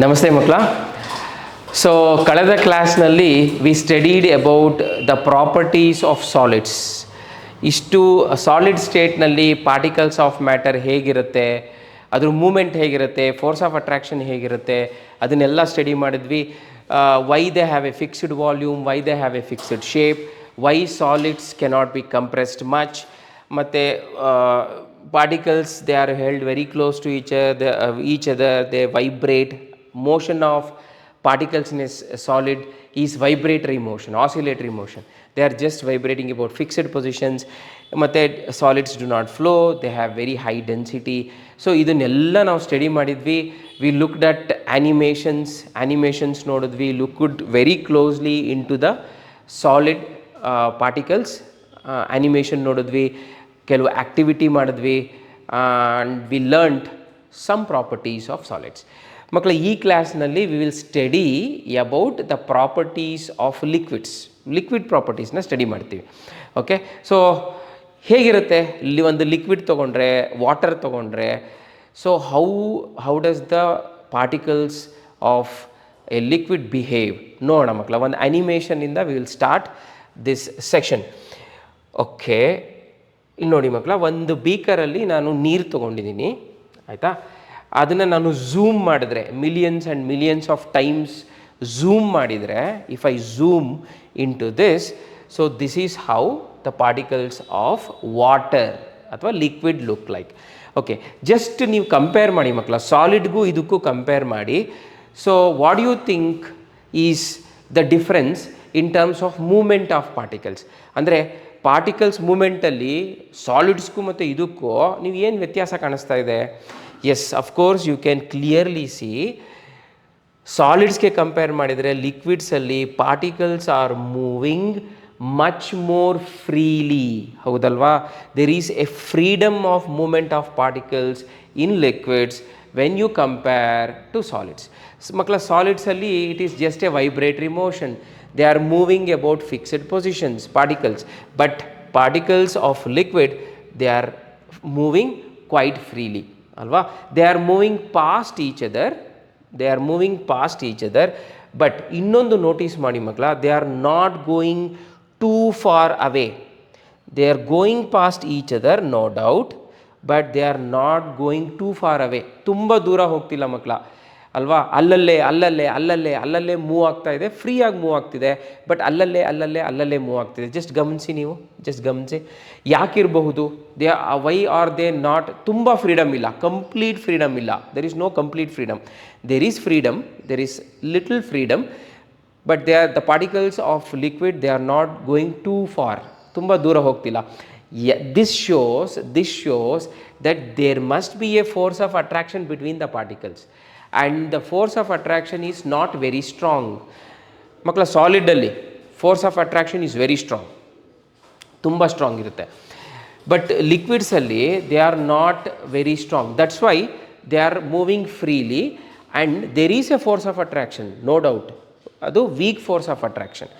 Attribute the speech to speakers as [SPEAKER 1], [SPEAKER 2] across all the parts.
[SPEAKER 1] ನಮಸ್ತೆ ಮಕ್ಕಳ. ಸೊ ಕಳೆದ ಕ್ಲಾಸ್ನಲ್ಲಿ V studied about the properties of solids. ಇಷ್ಟು ಸಾಲಿಡ್ ಸ್ಟೇಟ್ನಲ್ಲಿ ಪಾರ್ಟಿಕಲ್ಸ್ ಆಫ್ ಮ್ಯಾಟರ್ ಹೇಗಿರುತ್ತೆ, ಅದ್ರ ಮೂಮೆಂಟ್ ಹೇಗಿರುತ್ತೆ, ಫೋರ್ಸ್ ಆಫ್ ಅಟ್ರಾಕ್ಷನ್ ಹೇಗಿರುತ್ತೆ, ಅದನ್ನೆಲ್ಲ ಸ್ಟಡಿ ಮಾಡಿದ್ವಿ. Why they have a fixed volume, why they have a fixed shape, why solids cannot be compressed much, ಮತ್ತು particles they are held very close to each other, they vibrate. Motion of particles in a solid is vibratory motion, oscillatory motion. They are just vibrating about fixed positions. Matte solids do not flow, they have very high density. So idannella ನಾವು study ಮಾಡಿದ್ವಿ. We looked at animations ನೋಡಿದ್ವಿ, looked very closely into the solid particles. Animation ನೋಡಿದ್ವಿ, ಕೆಲವು activity ಮಾಡಿದ್ವಿ, and we learned some properties of solids. ಮಕ್ಕಳ, ಈ ಕ್ಲಾಸ್ನಲ್ಲಿ we will study about the properties of liquid ಪ್ರಾಪರ್ಟೀಸ್ನ ಸ್ಟಡಿ ಮಾಡ್ತೀವಿ. ಓಕೆ, ಸೊ ಹೇಗಿರುತ್ತೆ ಒಂದು ಲಿಕ್ವಿಡ್ ತೊಗೊಂಡ್ರೆ, ವಾಟರ್ ತೊಗೊಂಡ್ರೆ, so how does the particles of a liquid behave ನೋಡೋಣ ಮಕ್ಕಳ. ಒಂದು ಆ್ಯನಿಮೇಷನಿಂದ we will start this section. Okay, ಇಲ್ಲಿ ನೋಡಿ ಮಕ್ಕಳ, ಒಂದು ಬೀಕರಲ್ಲಿ ನಾನು ನೀರು ತೊಗೊಂಡಿದ್ದೀನಿ, ಆಯಿತಾ. ಅದನ್ನು ನಾನು ಝೂಮ್ ಮಾಡಿದ್ರೆ, millions and millions of times zoom ಮಾಡಿದರೆ, if I zoom in to this, so this is how the particles of water ಅಥವಾ liquid look like. Okay, just ನೀವು ಕಂಪೇರ್ ಮಾಡಿ ಮಕ್ಕಳ, ಸಾಲಿಡ್ಗೂ ಇದಕ್ಕೂ ಕಂಪೇರ್ ಮಾಡಿ. So what you think is the difference in terms of movement of particles? ಅಂದರೆ particles ಮೂಮೆಂಟಲ್ಲಿ ಸಾಲಿಡ್ಸ್ಗೂ ಮತ್ತು ಇದಕ್ಕೂ ನೀವು ಏನು ವ್ಯತ್ಯಾಸ ಕಾಣಿಸ್ತಾ ಇದೆ? Yes, of course you can clearly see, ಸಾಲಿಡ್ಸ್ಗೆ compare ಮಾಡಿದರೆ ಲಿಕ್ವಿಡ್ಸಲ್ಲಿ particles are moving much more freely, ಹೌದಲ್ವಾ? There is a freedom of movement of particles in liquids when you compare to solids. ಮಕ್ಕಳ, ಸಾಲಿಡ್ಸಲ್ಲಿ it is just a vibratory motion. They are moving about fixed positions, particles, but particles of liquid, they are moving quite freely, alva. They are moving past each other, but innondu notice ಮಾಡಿ ಮಕ್ಕಳ, they are not going too far away. They are going past each other, no doubt, but they are not going too far away. ತುಂಬ ದೂರ ಹೋಗ್ತಿಲ್ಲ ಮಕ್ಕಳ, ಅಲ್ವಾ? ಅಲ್ಲಲ್ಲೇ move ಆಗ್ತಾ ಇದೆ, ಫ್ರೀಯಾಗಿ ಮೂವ್ ಆಗ್ತಿದೆ, ಬಟ್ ಅಲ್ಲಲ್ಲೇ ಮೂವ್ ಆಗ್ತಿದೆ. ಜಸ್ಟ್ ಗಮನಿಸಿ ಯಾಕಿರಬಹುದು? Why are they not? ತುಂಬ ಫ್ರೀಡಮ್ ಇಲ್ಲ, ಕಂಪ್ಲೀಟ್ ಫ್ರೀಡಮ್ ಇಲ್ಲ. There is no complete freedom. There is freedom, there is little freedom, but the particles of liquid they are not going too far, ತುಂಬ ದೂರ ಹೋಗ್ತಿಲ್ಲ. This shows that there must be a force of attraction between the particles. And the force of attraction is not very strong. ಮಕ್ಕಳ, ಸಾಲಿಡಲ್ಲಿ force of attraction is very strong, ತುಂಬ strong ಇರುತ್ತೆ. But ಲಿಕ್ವಿಡ್ಸಲ್ಲಿ they are not very strong. That's why they are moving freely and there is a force of attraction, no doubt. ಅದು weak force of attraction.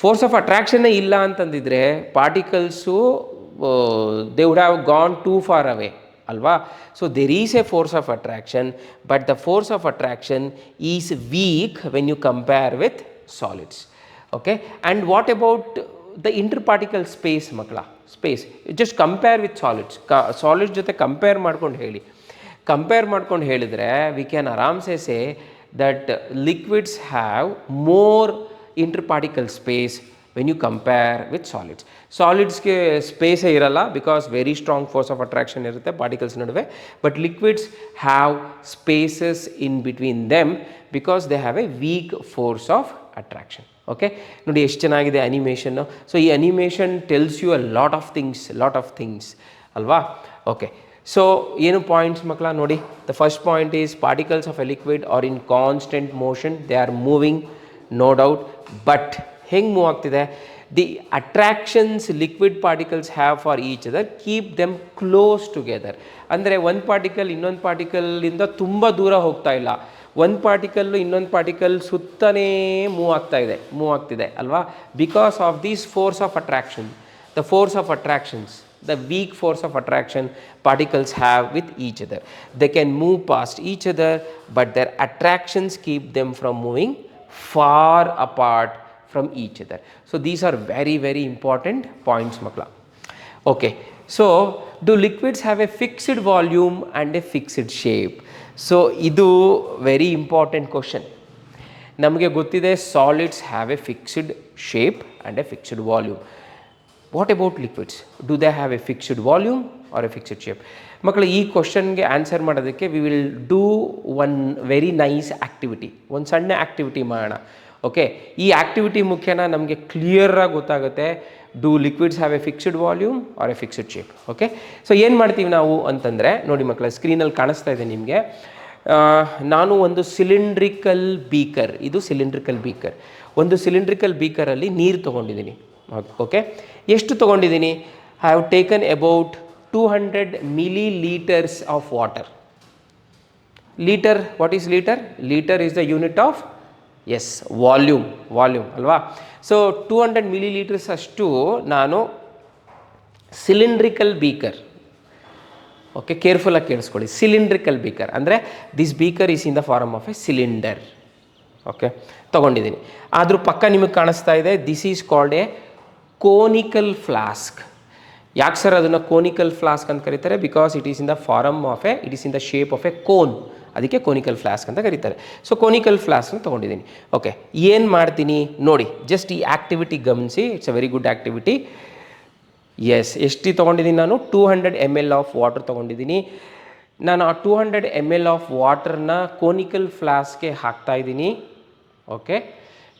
[SPEAKER 1] Force of ಅಟ್ರಾಕ್ಷನ್ನೇ ಇಲ್ಲ ಅಂತಂದಿದ್ರೆ particles they would have gone too far away, ಅಲ್ವಾ? So there is a force of attraction, but the force of attraction is weak when you compare with solids. Okay, and what about the inter particle space ಮಕ್ಕಳ? Space just compare with solids ಜೊತೆ compare ಮಾಡ್ಕೊಂಡು ಹೇಳಿದರೆ we can ಆರಾಮ್ಸೆ say that liquids have more inter particle space when you compare with solids. ಸಾಲಿಡ್ಸ್ಗೆ ಸ್ಪೇಸೇ ಇರಲ್ಲ, because very strong force of attraction ಇರುತ್ತೆ particles ನಡುವೆ. But liquids have spaces in between them because they have a weak force of attraction. Okay, ನೋಡಿ ಎಷ್ಟು ಚೆನ್ನಾಗಿದೆ ಅನಿಮೇಷನ್ನು. So ಈ animation tells you a lot of things ಅಲ್ವಾ? Okay, so ಏನು points ಮಕ್ಕಳ ನೋಡಿ. The first point is particles of a liquid are in constant motion, they are moving, no doubt. But ಹೆಂಗೆ move ಆಗ್ತಿದೆ? The attractions liquid particles have for each other keep them close together. ಅಂದರೆ ಒಂದು particle ಇನ್ನೊಂದು ಪಾರ್ಟಿಕಲಿಂದ ತುಂಬ ದೂರ ಹೋಗ್ತಾ ಇಲ್ಲ, ಒಂದು ಪಾರ್ಟಿಕಲ್ಲು ಇನ್ನೊಂದು ಪಾರ್ಟಿಕಲ್ ಸುತ್ತನೇ ಮೂವ್ ಆಗ್ತಿದೆ ಅಲ್ವಾ? Because of these force of attraction, the force of attractions the weak force of attraction particles have with each other. They can move past each other, but their attractions keep them from moving far apart from each other. So these are very, very important points, makla. Okay, so do liquids have a fixed volume and a fixed shape? So idu very important question. ನಮಗೆ ಗೊತ್ತಿದೆ solids have a fixed shape and a fixed volume. What about liquids? Do they have a fixed volume or a fixed shape? ಮಕ್ಕಳು, ಈ ಕ್ವಶನ್ಗೆ answer ಮಾಡೋದಕ್ಕೆ we will do one very nice activity. ಒಂದು ಸಣ್ಣ activity ಮಾಡೋಣ. Okay, ಈ activity ಮುಖ್ಯನ ನಮಗೆ ಕ್ಲಿಯರಾಗಿ ಗೊತ್ತಾಗುತ್ತೆ. Do liquids have a fixed volume or a fixed shape? Okay, so ಏನು ಮಾಡ್ತೀವಿ ನಾವು ಅಂತಂದರೆ, ನೋಡಿ ಮಕ್ಕಳ, ಸ್ಕ್ರೀನಲ್ಲಿ ಕಾಣಿಸ್ತಾ ಇದೆ ನಿಮಗೆ. ನಾನು ಒಂದು ಸಿಲಿಂಡ್ರಿಕಲ್ ಬೀಕರ್, ಇದು ಸಿಲಿಂಡ್ರಿಕಲ್ ಬೀಕರ್, ಒಂದು ಸಿಲಿಂಡ್ರಿಕಲ್ ಬೀಕರಲ್ಲಿ ನೀರು ತೊಗೊಂಡಿದ್ದೀನಿ. ಓಕೆ, ಎಷ್ಟು ತೊಗೊಂಡಿದ್ದೀನಿ? I have taken about 200 milliliters of water. Litre, what is litre? Litre is the unit of, yes, volume ಅಲ್ವಾ? ಸೊ 200 milliliters ಅಷ್ಟು ನಾನು ಸಿಲಿಂಡ್ರಿಕಲ್ ಬೀಕರ್, ಓಕೆ, ಕೇರ್ಫುಲ್ಲಾಗಿ ಕೇಳಿಸ್ಕೊಳ್ಳಿ, ಸಿಲಿಂಡ್ರಿಕಲ್ ಬೀಕರ್ ಅಂದರೆ this beaker is in the form of a cylinder. Okay, ತೊಗೊಂಡಿದ್ದೀನಿ. ಆದರೂ ಪಕ್ಕ ನಿಮಗೆ ಕಾಣಿಸ್ತಾ ಇದೆ, this is called A conical flask. ಯಾಕೆ ಸರ್ ಅದನ್ನು ಕೋನಿಕಲ್ ಫ್ಲಾಸ್ಕ್ ಅಂತ ಕರೀತಾರೆ? Because it is in the form of a, it is in the shape of a cone, ಅದಕ್ಕೆ ಕೋನಿಕಲ್ ಫ್ಲಾಸ್ಕ್ ಅಂತ ಕರೀತಾರೆ. ಸೊ ಕೋನಿಕಲ್ ಫ್ಲಾಸ್ಕ್ನ ತೊಗೊಂಡಿದ್ದೀನಿ. ಓಕೆ, ಏನು ಮಾಡ್ತೀನಿ ನೋಡಿ, ಜಸ್ಟ್ ಈ ಆ್ಯಕ್ಟಿವಿಟಿ ಗಮನಿಸಿ. It's a very good activity. Yes, ಎಷ್ಟು ತೊಗೊಂಡಿದ್ದೀನಿ ನಾನು? 200 ml ಆಫ್ ವಾಟರ್ ತೊಗೊಂಡಿದ್ದೀನಿ. ನಾನು ಆ 200 ml ಆಫ್ ವಾಟರ್ನ ಕೋನಿಕಲ್ ಫ್ಲಾಸ್ಕ್ಗೆ ಹಾಕ್ತಾಯಿದ್ದೀನಿ. ಓಕೆ,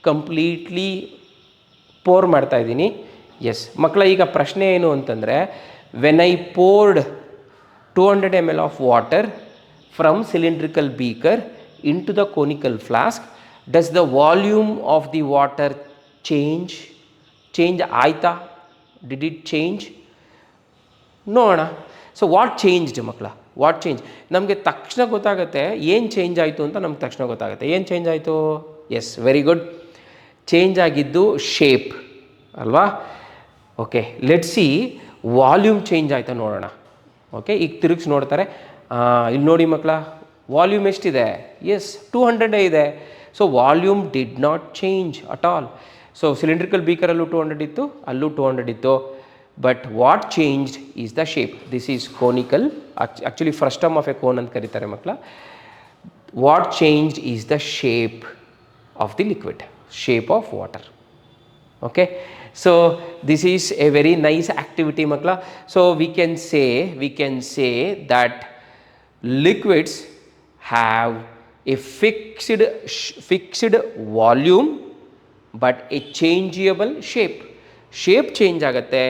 [SPEAKER 1] ಕಂಪ್ಲೀಟ್ಲಿ ಪೋರ್ ಮಾಡ್ತಾಯಿದ್ದೀನಿ. ಎಸ್ ಮಕ್ಕಳ, ಈಗ ಪ್ರಶ್ನೆ ಏನು ಅಂತಂದರೆ, when I poured 200 ml of water from cylindrical beaker in to the conical flask, does the volume of the water change ಆಯಿತಾ? Did it change? ನೋಡೋಣ. ಸೊ ವಾಟ್ ಚೇಂಜ್ಡ್ ಮಕ್ಕಳ? What change? ನಮಗೆ ತಕ್ಷಣ ಗೊತ್ತಾಗುತ್ತೆ ಏನು ಚೇಂಜ್ ಆಯಿತು ಅಂತ. ನಮ್ಗೆ ತಕ್ಷಣ ಗೊತ್ತಾಗುತ್ತೆ ಏನು ಚೇಂಜ್ ಆಯಿತು. Yes, very good. ಚೇಂಜ್ ಆಗಿದ್ದು ಶೇಪ್ ಅಲ್ವಾ? Okay, let see volume change ಆಯಿತಾ ನೋಡೋಣ. ಓಕೆ, ಈಗ ತಿರುಗಿಸಿ ನೋಡ್ತಾರೆ. ಇಲ್ಲಿ ನೋಡಿ ಮಕ್ಕಳ, ವಾಲ್ಯೂಮ್ ಎಷ್ಟಿದೆ? ಎಸ್, 200 ಇದೆ. So volume did not change at all. So cylindrical ಬೀಕರಲ್ಲೂ 200 ಇತ್ತು, ಅಲ್ಲೂ 200 ಇತ್ತು. But what changed is the shape. This is conical, actually frustum of a cone ಅಂತ ಕರೀತಾರೆ ಮಕ್ಕಳ. What changed is the shape of the liquid, shape of water. Okay, so this is a very nice activity ಮಕ್ಕಳ. So we can say that liquids have a fixed volume but a changeable shape. Shape change ಆಗುತ್ತೆ.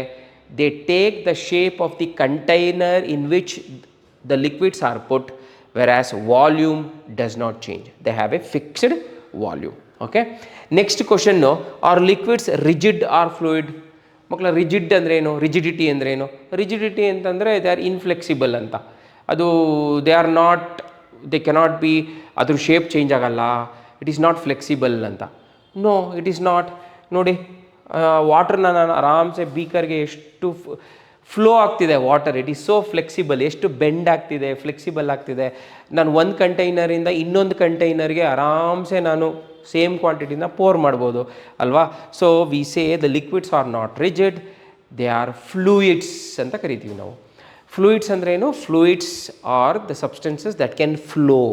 [SPEAKER 1] They take the shape of the container in which the liquids are put, whereas volume does not change. They have a fixed volume. Okay, next question, are liquids rigid or fluid? ಮಕ್ಕಳ, rigid ಅಂದರೆ ಏನು? Rigidity ಅಂದರೆ ಏನು? Rigidity ಅಂತಂದರೆ they are inflexible ಅಂತ. ಅದು they cannot be, ಅದ್ರ shape change ಆಗಲ್ಲ. ಇಟ್ ಈಸ್ ನಾಟ್ ಫ್ಲೆಕ್ಸಿಬಲ್ ಅಂತ. No, it is not. ನೋಡಿ, ವಾಟರ್ನ ನಾನು ಆರಾಮ್ಸೆ ಬೀಕರ್ಗೆ ಎಷ್ಟು ಫ್ಲೋ ಆಗ್ತಿದೆ water, it is so flexible. ಎಷ್ಟು ಬೆಂಡ್ ಆಗ್ತಿದೆ, ಫ್ಲೆಕ್ಸಿಬಲ್ ಆಗ್ತಿದೆ. ನಾನು ಒಂದು ಕಂಟೈನರಿಂದ ಇನ್ನೊಂದು ಕಂಟೈನರ್ಗೆ ಆರಾಮ್ಸೆ ನಾನು ಸೇಮ್ ಕ್ವಾಂಟಿಟಿನ ಪೋರ್ ಮಾಡ್ಬೋದು ಅಲ್ವಾ? So we say the liquids are not rigid, they are fluids ಅಂತ ಕರಿತೀವಿ ನಾವು. ಫ್ಲೂಯಿಡ್ಸ್ ಅಂದರೆ ಏನು? Fluids are the substances that can flow,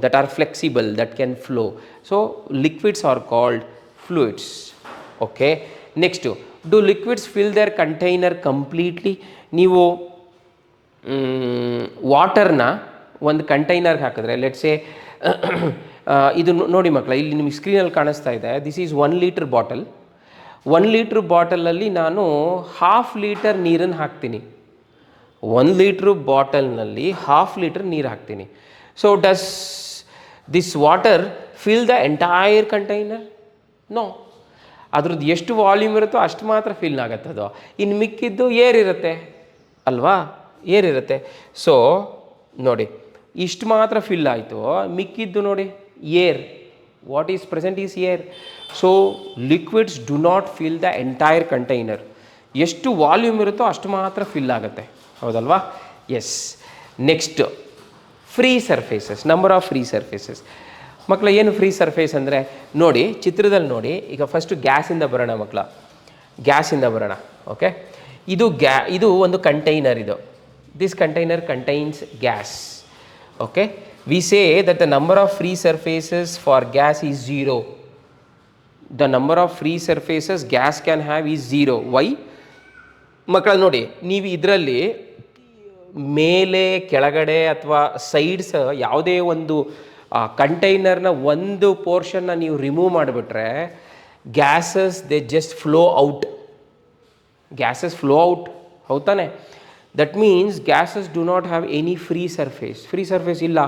[SPEAKER 1] that are flexible, that can flow. So liquids are called fluids. Okay, next, do liquids fill their container completely? ನೀವು ವಾಟರ್ನ ಒಂದು ಕಂಟೈನರ್ಗೆ ಹಾಕಿದ್ರೆ, ಲೆಟ್ಸೇ ಇದು ನೋಡಿ ಮಕ್ಕಳ, ಇಲ್ಲಿ ನಿಮಗೆ ಸ್ಕ್ರೀನಲ್ಲಿ ಕಾಣಿಸ್ತಾ ಇದೆ. This is 1 litre bottle. 1 litre ಬಾಟಲಲ್ಲಿ ನಾನು 1/2 ಲೀಟರ್ ನೀರನ್ನು ಹಾಕ್ತೀನಿ. 1 ಲೀಟ್ರ್ ಬಾಟಲ್ನಲ್ಲಿ 1/2 ಲೀಟರ್ ನೀರು ಹಾಕ್ತೀನಿ. So does this water fill the entire container? No. ಅದ್ರದ್ದು ಎಷ್ಟು ವಾಲ್ಯೂಮ್ ಇರುತ್ತೋ ಅಷ್ಟು ಮಾತ್ರ ಫಿಲ್ ಆಗುತ್ತೆ ಅದು. ಇನ್ನು ಮಿಕ್ಕಿದ್ದು ಏರಿರುತ್ತೆ ಅಲ್ವಾ? ಏರಿರುತ್ತೆ. ಸೊ ನೋಡಿ, ಇಷ್ಟು ಮಾತ್ರ ಫಿಲ್ ಆಯಿತು, ಮಿಕ್ಕಿದ್ದು ನೋಡಿ air. What is present is air. So liquids do not fill the entire container. ಎಷ್ಟು ವಾಲ್ಯೂಮ್ ಇರುತ್ತೋ ಅಷ್ಟು ಮಾತ್ರ ಫಿಲ್ ಆಗುತ್ತೆ, ಹೌದಲ್ವಾ? Yes. Next free surfaces, number of free surfaces. ಮಕ್ಕಳ ಏನು ಫ್ರೀ ಸರ್ಫೇಸ್ ಅಂದರೆ ನೋಡಿ, ಚಿತ್ರದಲ್ಲಿ ನೋಡಿ. ಈಗ ಫಸ್ಟು ಗ್ಯಾಸಿಂದ ಬರೋಣ ಮಕ್ಕಳ, ಗ್ಯಾಸಿಂದ ಬರೋಣ. ಓಕೆ, ಇದು ಒಂದು ಕಂಟೈನರ್. ಇದು this container contains gas. Okay, we say that the number of free surfaces for gas is 0. The number of free surfaces gas can have is 0. Why? ಮಕ್ಕಳ ನೋಡಿ, ನೀವು ಇದರಲ್ಲಿ ಮೇಲೆ ಕೆಳಗಡೆ ಅಥವಾ ಸೈಡ್ಸ್ ಯಾವುದೇ ಒಂದು ಕಂಟೈನರ್ನ ಒಂದು ಪೋರ್ಷನ್ನ ನೀವು ರಿಮೂವ್ ಮಾಡಿಬಿಟ್ರೆ gases they just flow out. Gases flow out, ಹೌದಾನೆ? That means gases do not have any free surface. Free surface ಇಲ್ಲ.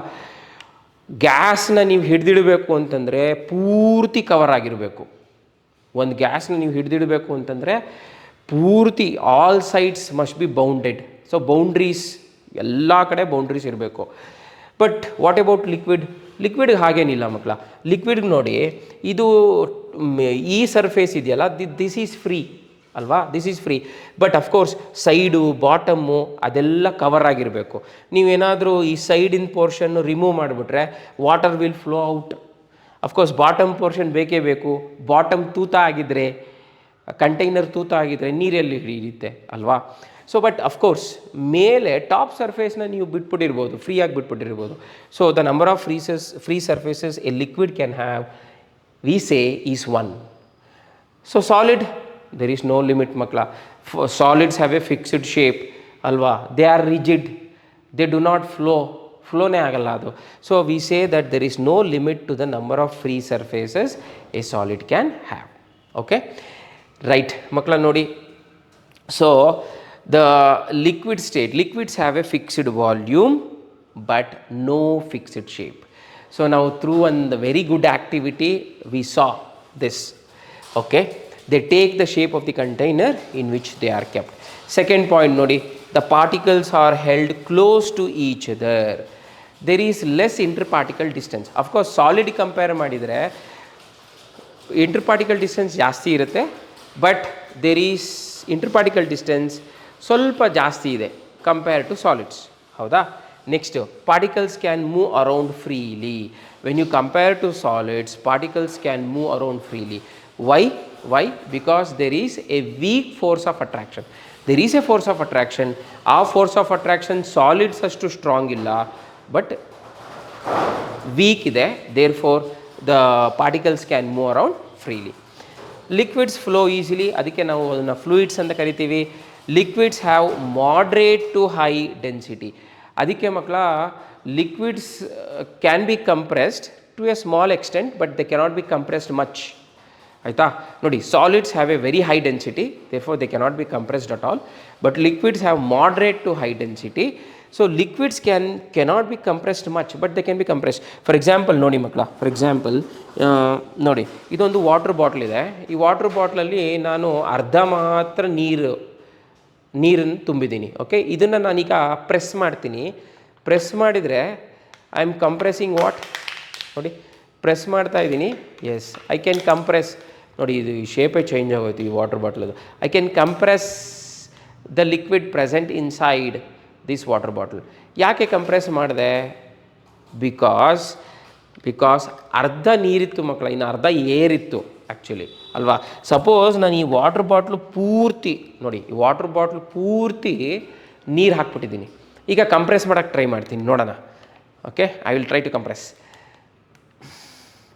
[SPEAKER 1] ಗ್ಯಾಸ್ನ ನೀವು ಹಿಡಿದಿಡಬೇಕು ಅಂತಂದರೆ ಪೂರ್ತಿ ಕವರ್ ಆಗಿರಬೇಕು. ಒಂದು ಗ್ಯಾಸ್ನ ನೀವು ಹಿಡಿದಿಡಬೇಕು ಅಂತಂದರೆ ಪೂರ್ತಿ all sides must be bounded. So boundaries, ಎಲ್ಲ ಕಡೆ ಬೌಂಡ್ರೀಸ್ ಇರಬೇಕು. But what about liquid? ಲಿಕ್ವಿಡ್ಗೆ ಹಾಗೇನಿಲ್ಲ ಮಕ್ಕಳ. ಲಿಕ್ವಿಡ್ಗೆ ನೋಡಿ, ಇದು ಈ ಸರ್ಫೇಸ್ ಇದೆಯಲ್ಲ, ದಿಸ್ ಈಸ್ ಫ್ರೀ ಅಲ್ವಾ? This is free. But of course side bottom ಅದೆಲ್ಲ ಕವರ್ ಆಗಿರಬೇಕು. ನೀವೇನಾದರೂ ಈ ಸೈಡಿನ ಪೋರ್ಷನ್ನು ರಿಮೂವ್ ಮಾಡಿಬಿಟ್ರೆ water will flow out. Of course bottom portion ಬೇಕೇ ಬೇಕು. ಬಾಟಮ್ ತೂತ ಆಗಿದ್ದರೆ, ಕಂಟೈನರ್ ತೂತ ಆಗಿದ್ದರೆ ನೀರಲ್ಲಿ ಹಿಡಿಯುತ್ತೆ ಅಲ್ವಾ? ಸೊ ಬಟ್ ಅಫ್ಕೋರ್ಸ್ ಮೇಲೆ ಟಾಪ್ ಸರ್ಫೇಸ್ನ ನೀವು ಬಿಟ್ಬಿಟ್ಟಿರ್ಬೋದು, ಫ್ರೀಯಾಗಿ ಬಿಟ್ಬಿಟ್ಟಿರ್ಬೋದು. So the number of free surfaces a liquid can have we say is 1. So solid, there is no limit makla. Solids have a fixed shape alva, they are rigid, they do not flow ne agalla adu. So we say that there is no limit to the number of free surfaces a solid can have. Okay, right makla nodi. So the liquid state, liquids have a fixed volume but no fixed shape. So now through one very good activity we saw this. Okay, they take the shape of the container in which they are kept. Second point nodi, the particles are held close to each other. There is less interparticle distance. Of course solid compare madidre interparticle distance ಜಾಸ್ತಿ ಇರುತ್ತೆ, but there is interparticle distance ಸ್ವಲ್ಪ ಜಾಸ್ತಿ ಇದೆ compare to solids, ಹೌದಾ? Next, particles can move around freely. When you compare to solids, particles can move around freely. Why? Because there is a weak force of attraction. There is a force of attraction. ಆ force of attraction solids ಅಷ್ಟು strong ಇಲ್ಲ, but week ಇದೆ. therefore the particles can move around freely. Liquids flow easily, ಅದಕ್ಕೆ ನಾವು ಅದನ್ನು fluids ಅಂತ ಕರಿತೀವಿ. Liquids have moderate to high density. ಅದಕ್ಕೆ ಮಕ್ಕಳ liquids can be compressed to a small extent, but they cannot be compressed much. ಆಯಿತಾ? ನೋಡಿ, solids have a very high density, therefore they cannot be compressed at all, but liquids have moderate to high density. So liquids cannot be compressed much, but they can be compressed. For example ನೋಡಿ ಮಕ್ಕಳ, for example ನೋಡಿ, ಇದೊಂದು water bottle ಇದೆ. ಈ water ಬಾಟ್ಲಲ್ಲಿ ನಾನು ಅರ್ಧ ಮಾತ್ರ ನೀರನ್ನು ತುಂಬಿದ್ದೀನಿ. ಓಕೆ, ಇದನ್ನು ನಾನೀಗ ಪ್ರೆಸ್ ಮಾಡ್ತೀನಿ. ಪ್ರೆಸ್ ಮಾಡಿದರೆ ಐ ಆಮ್ ಕಂಪ್ರೆಸಿಂಗ್ ವಾಟ್ ನೋಡಿ, ಪ್ರೆಸ್ ಮಾಡ್ತಾ ಇದ್ದೀನಿ. Yes, I can compress. ನೋಡಿ, ಇದು ಶೇಪೇ ಚೇಂಜ್ ಆಗೋಯ್ತು ಈ ವಾಟರ್ ಬಾಟ್ಲದು. I can compress the liquid present inside this water bottle. ಯಾಕೆ ಕಂಪ್ರೆಸ್ ಮಾಡಿದೆ? ಬಿಕಾಸ್ ಅರ್ಧ ನೀರಿತ್ತು ಮಕ್ಕಳ, ಇನ್ನು ಅರ್ಧ ಏರಿತ್ತು ಆ್ಯಕ್ಚುಲಿ, ಅಲ್ವಾ? ಸಪೋಸ್ ನಾನು ಈ ವಾಟರ್ ಬಾಟ್ಲು ಪೂರ್ತಿ ನೋಡಿ, ಈ ವಾಟರ್ ಬಾಟ್ಲು ಪೂರ್ತಿ ನೀರು ಹಾಕ್ಬಿಟ್ಟಿದ್ದೀನಿ. ಈಗ ಕಂಪ್ರೆಸ್ ಮಾಡೋಕ್ಕೆ ಟ್ರೈ ಮಾಡ್ತೀನಿ, ನೋಡೋಣ. Okay, I will try to compress.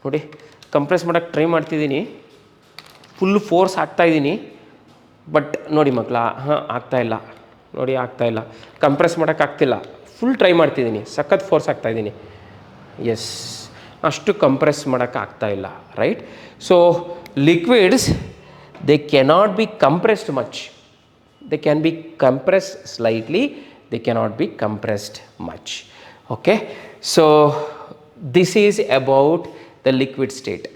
[SPEAKER 1] ನೋಡಿ, ಕಂಪ್ರೆಸ್ ಮಾಡೋಕ್ಕೆ ಟ್ರೈ ಮಾಡ್ತಿದ್ದೀನಿ, ಫುಲ್ ಫೋರ್ಸ್ ಹಾಕ್ತಾಯಿದ್ದೀನಿ, ಬಟ್ ನೋಡಿ ಮಕ್ಕಳ, ಆಗ್ತಾಯಿಲ್ಲ. ನೋಡಿ, ಆಗ್ತಾಯಿಲ್ಲ, ಕಂಪ್ರೆಸ್ ಮಾಡೋಕ್ಕಾಗ್ತಿಲ್ಲ. ಫುಲ್ ಟ್ರೈ ಮಾಡ್ತಿದ್ದೀನಿ, ಸಖತ್ ಫೋರ್ಸ್ ಹಾಕ್ತಾಯಿದ್ದೀನಿ. ಎಸ್, ಅಷ್ಟು ಕಂಪ್ರೆಸ್ ಮಾಡೋಕ್ಕಾಗ್ತಾಯಿಲ್ಲ, right? So liquids they cannot be compressed much. They can be compressed slightly, they cannot be compressed much. Okay, so this is about the liquid state.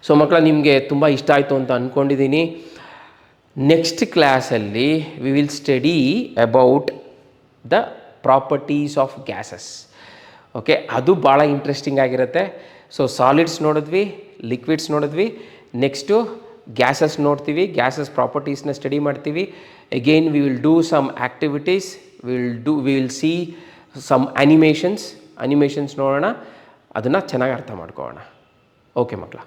[SPEAKER 1] So ಮಕ್ಕಳ, ನಿಮಗೆ ತುಂಬ ಇಷ್ಟ ಆಯಿತು ಅಂತ ಅಂದ್ಕೊಂಡಿದ್ದೀನಿ. ನೆಕ್ಸ್ಟ್ ಕ್ಲಾಸಲ್ಲಿ we will study about the properties of gases. Okay, ಅದು ಭಾಳ ಇಂಟ್ರೆಸ್ಟಿಂಗ್ ಆಗಿರುತ್ತೆ. ಸೊ ಸಾಲಿಡ್ಸ್ ನೋಡಿದ್ವಿ, ಲಿಕ್ವಿಡ್ಸ್ ನೋಡಿದ್ವಿ. ನೆಕ್ಸ್ಟು ಗ್ಯಾಸಸ್ ನೋಡ್ತೀವಿ, ಗ್ಯಾಸಸ್ ಪ್ರಾಪರ್ಟೀಸ್ನ ಸ್ಟಡಿ ಮಾಡ್ತೀವಿ. Again we will do some activities, we will see some animations ನೋಡೋಣ, ಅದನ್ನು ಚೆನ್ನಾಗಿ ಅರ್ಥ ಮಾಡ್ಕೊಳ್ಳೋಣ. ಓಕೆ ಮಕ್ಕಳ.